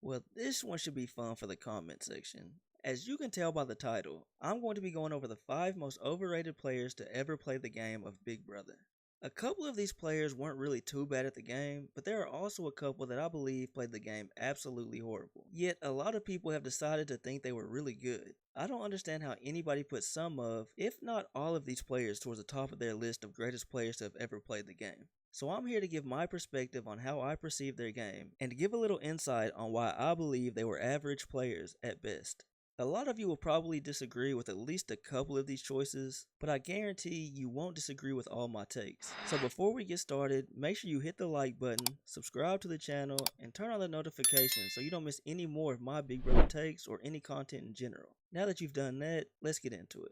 Well, this one should be fun for the comment section. As you can tell by the title, I'm going to be going over the 5 most overrated players to ever play the game of Big Brother. A couple of these players weren't really too bad at the game, but there are also a couple that I believe played the game absolutely horrible. Yet, a lot of people have decided to think they were really good. I don't understand how anybody puts some of, if not all of these players towards the top of their list of greatest players to have ever played the game. So I'm here to give my perspective on how I perceive their game, and to give a little insight on why I believe they were average players at best. A lot of you will probably disagree with at least a couple of these choices, but I guarantee you won't disagree with all my takes. So before we get started, make sure you hit the like button, subscribe to the channel, and turn on the notifications so you don't miss any more of my Big Brother takes or any content in general. Now that you've done that, let's get into it.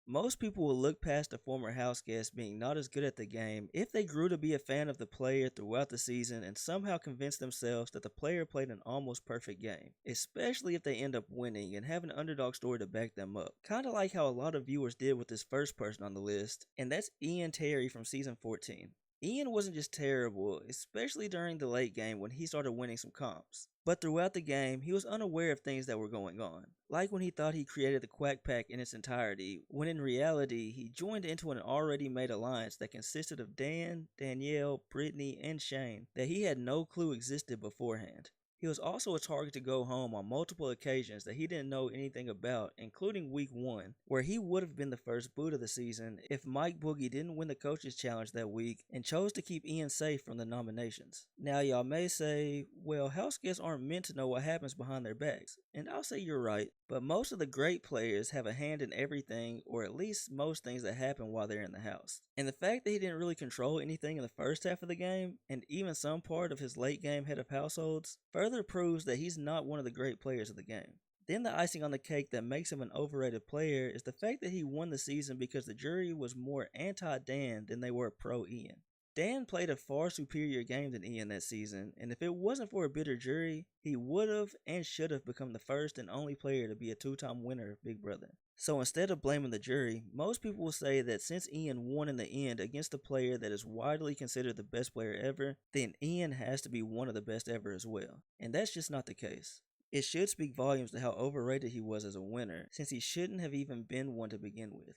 Most people will look past a former house guest being not as good at the game if they grew to be a fan of the player throughout the season and somehow convince themselves that the player played an almost perfect game, especially if they end up winning and have an underdog story to back them up. Kinda like how a lot of viewers did with this first person on the list, and that's Ian Terry from season 14. Ian wasn't just terrible, especially during the late game when he started winning some comps. But throughout the game, he was unaware of things that were going on. Like when he thought he created the Quack Pack in its entirety, when in reality, he joined into an already made alliance that consisted of Dan, Danielle, Brittany, and Shane that he had no clue existed beforehand. He was also a target to go home on multiple occasions that he didn't know anything about, including week 1, where he would have been the first boot of the season if Mike Boogie didn't win the coaches challenge that week and chose to keep Ian safe from the nominations. Now y'all may say, well, house guests aren't meant to know what happens behind their backs, and I'll say you're right, but most of the great players have a hand in everything, or at least most things that happen while they're in the house. And the fact that he didn't really control anything in the first half of the game, and even some part of his late game head of households, further proves that he's not one of the great players of the game. Then the icing on the cake that makes him an overrated player is the fact that he won the season because the jury was more anti-Dan than they were pro-Ian. Dan played a far superior game than Ian that season, and if it wasn't for a bitter jury, he would have and should have become the first and only player to be a 2-time winner of Big Brother. So instead of blaming the jury, most people will say that since Ian won in the end against a player that is widely considered the best player ever, then Ian has to be one of the best ever as well. And that's just not the case. It should speak volumes to how overrated he was as a winner, since he shouldn't have even been one to begin with.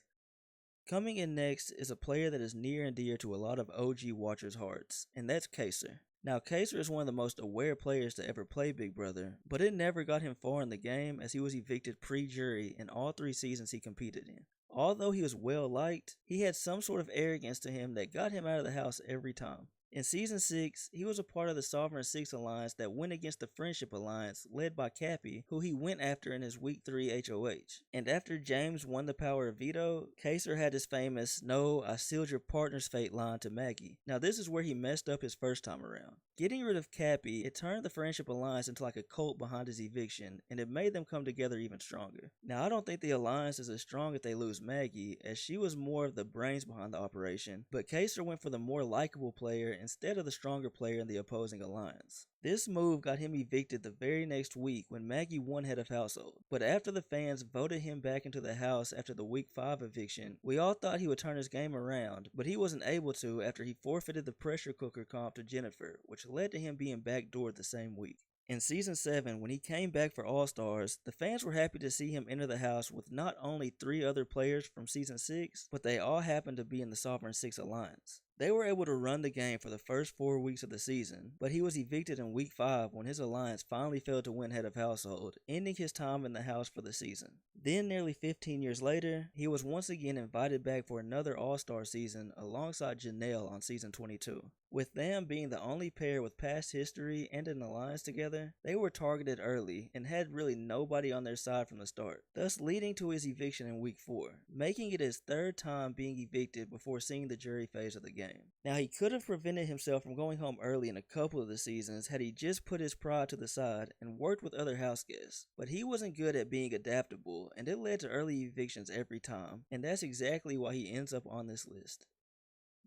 Coming in next is a player that is near and dear to a lot of OG watchers' hearts, and that's Kaysar. Now, Kaysar is one of the most aware players to ever play Big Brother, but it never got him far in the game as he was evicted pre-jury in all 3 seasons he competed in. Although he was well liked, he had some sort of arrogance to him that got him out of the house every time. In Season 6, he was a part of the Sovereign 6 alliance that went against the Friendship Alliance led by Cappy, who he went after in his Week 3 HOH. And after James won the power of veto, Kaysar had his famous, "No, I sealed your partner's fate" line to Maggie. Now this is where he messed up his first time around. Getting rid of Cappy, it turned the Friendship Alliance into like a cult behind his eviction, and it made them come together even stronger. Now I don't think the alliance is as strong if they lose Maggie, as she was more of the brains behind the operation, but Kaysar went for the more likable player instead of the stronger player in the opposing alliance. This move got him evicted the very next week when Maggie won head of household, but after the fans voted him back into the house after the week 5 eviction, we all thought he would turn his game around, but he wasn't able to after he forfeited the pressure cooker comp to Jennifer, which led to him being backdoored the same week. In Season 7, when he came back for All-Stars, the fans were happy to see him enter the house with not only 3 other players from Season 6, but they all happened to be in the Sovereign 6 Alliance. They were able to run the game for the first 4 weeks of the season, but he was evicted in week 5 when his alliance finally failed to win head of household, ending his time in the house for the season. Then nearly 15 years later, he was once again invited back for another All-Star season alongside Janelle on Season 22. With them being the only pair with past history and an alliance together, they were targeted early and had really nobody on their side from the start, thus leading to his eviction in week 4, making it his 3rd time being evicted before seeing the jury phase of the game. Now he could have prevented himself from going home early in a couple of the seasons had he just put his pride to the side and worked with other house guests, but he wasn't good at being adaptable and it led to early evictions every time, and that's exactly why he ends up on this list.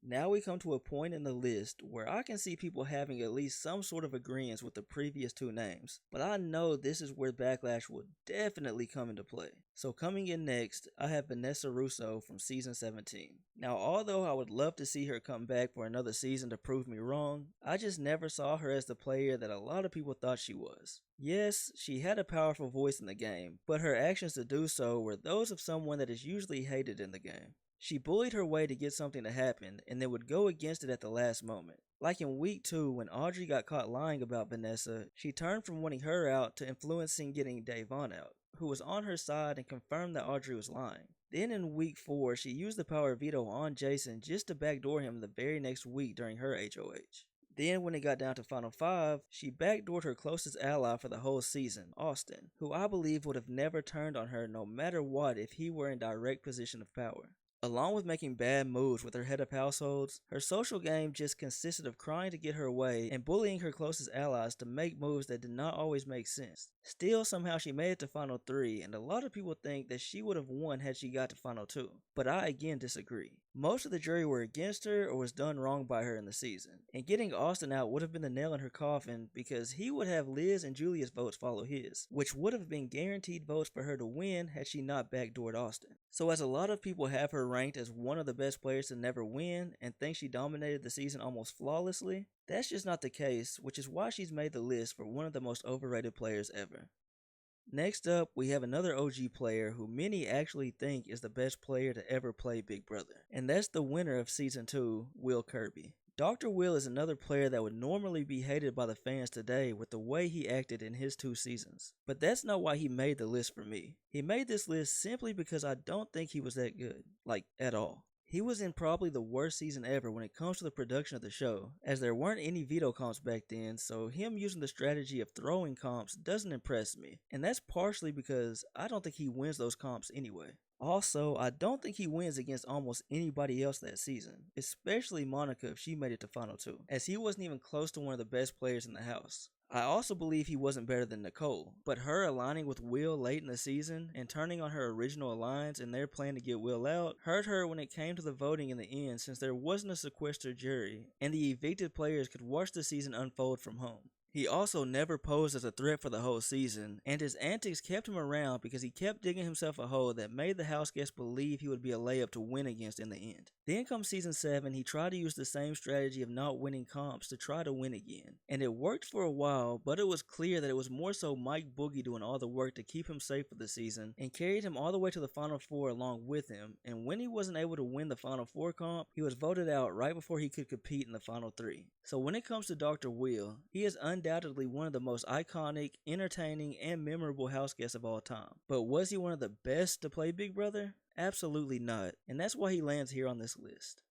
Now we come to a point in the list where I can see people having at least some sort of agreement with the previous two names, but I know this is where backlash will definitely come into play. So coming in next, I have Vanessa Russo from season 17. Now although I would love to see her come back for another season to prove me wrong, I just never saw her as the player that a lot of people thought she was. Yes, she had a powerful voice in the game, but her actions to do so were those of someone that is usually hated in the game. She bullied her way to get something to happen and then would go against it at the last moment. Like in week 2 when Audrey got caught lying about Vanessa, she turned from wanting her out to influencing getting Davon out, who was on her side and confirmed that Audrey was lying. Then in week 4, she used the power of veto on Jason just to backdoor him the very next week during her HOH. Then when it got down to Final 5, she backdoored her closest ally for the whole season, Austin, who I believe would have never turned on her no matter what if he were in direct position of power. Along with making bad moves with her head of households, her social game just consisted of crying to get her way and bullying her closest allies to make moves that did not always make sense. Still, somehow she made it to Final 3, and a lot of people think that she would have won had she got to Final 2, but I again disagree. Most of the jury were against her or was done wrong by her in the season, and getting Austin out would have been the nail in her coffin because he would have Liz and Julia's votes follow his, which would have been guaranteed votes for her to win had she not backdoored Austin. So as a lot of people have her ranked as one of the best players to never win and think she dominated the season almost flawlessly, that's just not the case, which is why she's made the list for one of the most overrated players ever. Next up, we have another OG player who many actually think is the best player to ever play Big Brother, and that's the winner of Season 2, Will Kirby. Dr. Will is another player that would normally be hated by the fans today with the way he acted in his 2 seasons. But that's not why he made the list for me. He made this list simply because I don't think he was that good. Like, at all. He was in probably the worst season ever when it comes to the production of the show, as there weren't any veto comps back then, so him using the strategy of throwing comps doesn't impress me, and that's partially because I don't think he wins those comps anyway. Also, I don't think he wins against almost anybody else that season, especially Monica if she made it to Final 2, as he wasn't even close to one of the best players in the house. I also believe he wasn't better than Nicole, but her aligning with Will late in the season and turning on her original alliance and their plan to get Will out hurt her when it came to the voting in the end since there wasn't a sequestered jury and the evicted players could watch the season unfold from home. He also never posed as a threat for the whole season, and his antics kept him around because he kept digging himself a hole that made the houseguests believe he would be a layup to win against in the end. Then comes season 7, he tried to use the same strategy of not winning comps to try to win again, and it worked for a while, but it was clear that it was more so Mike Boogie doing all the work to keep him safe for the season, and carried him all the way to the Final 4 along with him, and when he wasn't able to win the Final 4 comp, he was voted out right before he could compete in the Final 3. So when it comes to Dr. Will, he is undoubtedly one of the most iconic, entertaining, and memorable houseguests of all time. But was he one of the best to play Big Brother? Absolutely not, and that's why he lands here on this list.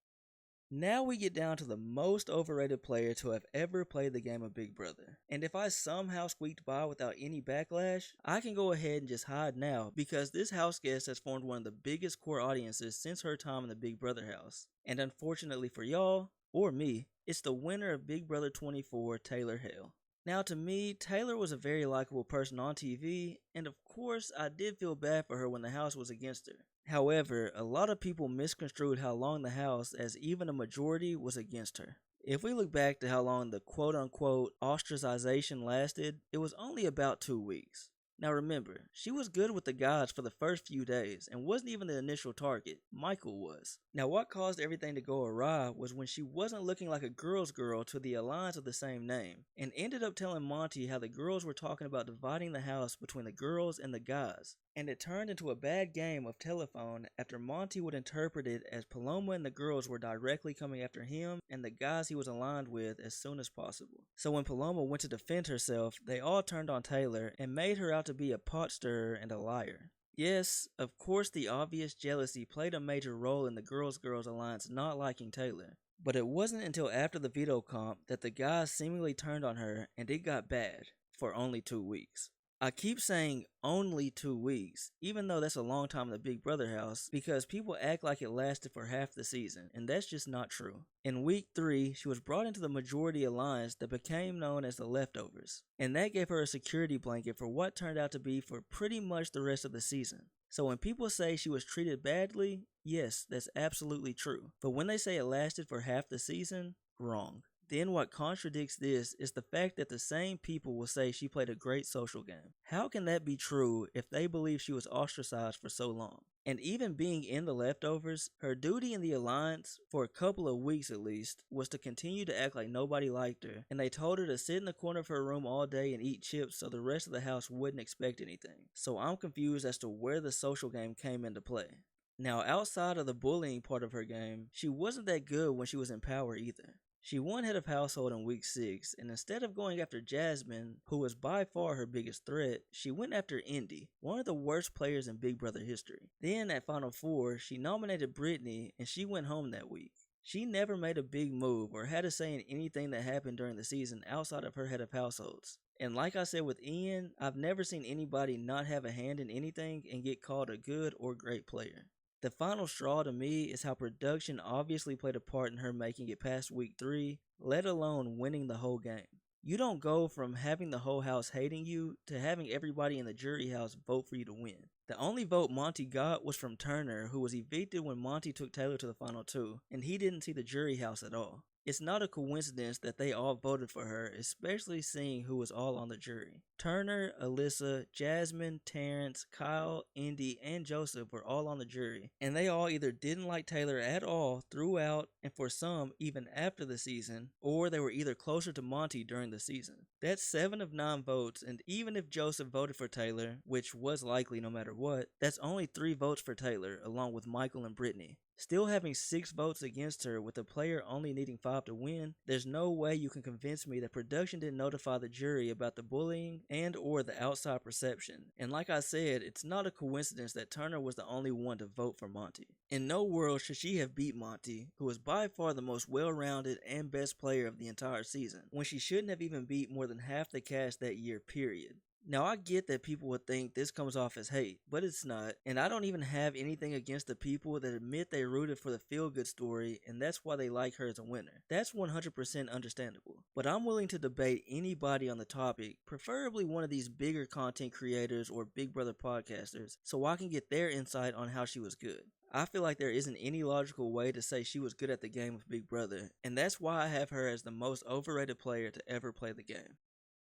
Now we get down to the most overrated player to have ever played the game of Big Brother. And if I somehow squeaked by without any backlash, I can go ahead and just hide now because this houseguest has formed one of the biggest core audiences since her time in the Big Brother house. And unfortunately for y'all, or me, it's the winner of Big Brother 24, Taylor Hale. Now to me, Taylor was a very likable person on TV, and of course I did feel bad for her when the house was against her. However, a lot of people misconstrued how long the house, as even a majority, was against her. If we look back to how long the quote-unquote ostracization lasted, it was only about 2 weeks. Now remember, she was good with the guys for the first few days and wasn't even the initial target, Michael was. Now what caused everything to go awry was when she wasn't looking like a girl's girl to the alliance of the same name, and ended up telling Monty how the girls were talking about dividing the house between the girls and the guys. And it turned into a bad game of telephone after Monty would interpret it as Paloma and the girls were directly coming after him and the guys he was aligned with as soon as possible. So when Paloma went to defend herself, they all turned on Taylor and made her out to be a pot stirrer and a liar. Yes, of course the obvious jealousy played a major role in the girls-girls alliance not liking Taylor. But it wasn't until after the veto comp that the guys seemingly turned on her and it got bad for only 2 weeks. I keep saying only 2 weeks, even though that's a long time in the Big Brother house, because people act like it lasted for half the season, and that's just not true. In week 3, she was brought into the majority alliance that became known as the Leftovers, and that gave her a security blanket for what turned out to be for pretty much the rest of the season. So when people say she was treated badly, yes, that's absolutely true. But when they say it lasted for half the season, wrong. Then what contradicts this is the fact that the same people will say she played a great social game. How can that be true if they believe she was ostracized for so long? And even being in the Leftovers, her duty in the Alliance, for a couple of weeks at least, was to continue to act like nobody liked her, and they told her to sit in the corner of her room all day and eat chips so the rest of the house wouldn't expect anything. So I'm confused as to where the social game came into play. Now, outside of the bullying part of her game, she wasn't that good when she was in power either. She won head of household in week 6, and instead of going after Jasmine, who was by far her biggest threat, she went after Indy, one of the worst players in Big Brother history. Then at Final 4, she nominated Brittany, and she went home that week. She never made a big move or had a say in anything that happened during the season outside of her head of households. And like I said with Ian, I've never seen anybody not have a hand in anything and get called a good or great player. The final straw to me is how production obviously played a part in her making it past week 3, let alone winning the whole game. You don't go from having the whole house hating you to having everybody in the jury house vote for you to win. The only vote Monty got was from Turner, who was evicted when Monty took Taylor to the final 2, and he didn't see the jury house at all. It's not a coincidence that they all voted for her, especially seeing who was all on the jury. Turner, Alyssa, Jasmine, Terrence, Kyle, Indy, and Joseph were all on the jury, and they all either didn't like Taylor at all throughout, and for some, even after the season, or they were either closer to Monty during the season. That's 7 of 9 votes, and even if Joseph voted for Taylor, which was likely no matter what, that's only 3 votes for Taylor, along with Michael and Brittany. Still having 6 votes against her with the player only needing 5 to win, there's no way you can convince me that production didn't notify the jury about the bullying and or the outside perception. And like I said, it's not a coincidence that Turner was the only one to vote for Monty. In no world should she have beat Monty, who was by far the most well-rounded and best player of the entire season, when she shouldn't have even beat more than half the cast that year, period. Now I get that people would think this comes off as hate, but it's not, and I don't even have anything against the people that admit they rooted for the feel-good story and that's why they like her as a winner. That's 100% understandable. But I'm willing to debate anybody on the topic, preferably one of these bigger content creators or Big Brother podcasters, so I can get their insight on how she was good. I feel like there isn't any logical way to say she was good at the game of Big Brother, and that's why I have her as the most overrated player to ever play the game.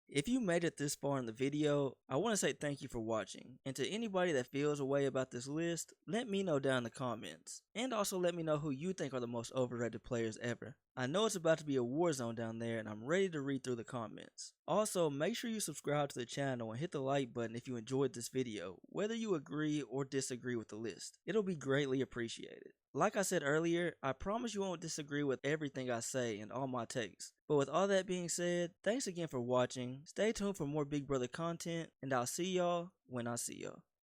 If you made it this far in the video, I want to say thank you for watching, and to anybody that feels a way about this list, let me know down in the comments, and also let me know who you think are the most overrated players ever. I know it's about to be a war zone down there, and I'm ready to read through the comments. Also, make sure you subscribe to the channel and hit the like button if you enjoyed this video, whether you agree or disagree with the list. It'll be greatly appreciated. Like I said earlier, I promise you won't disagree with everything I say and all my takes. But with all that being said, thanks again for watching, stay tuned for more Big Brother content, and I'll see y'all when I see y'all.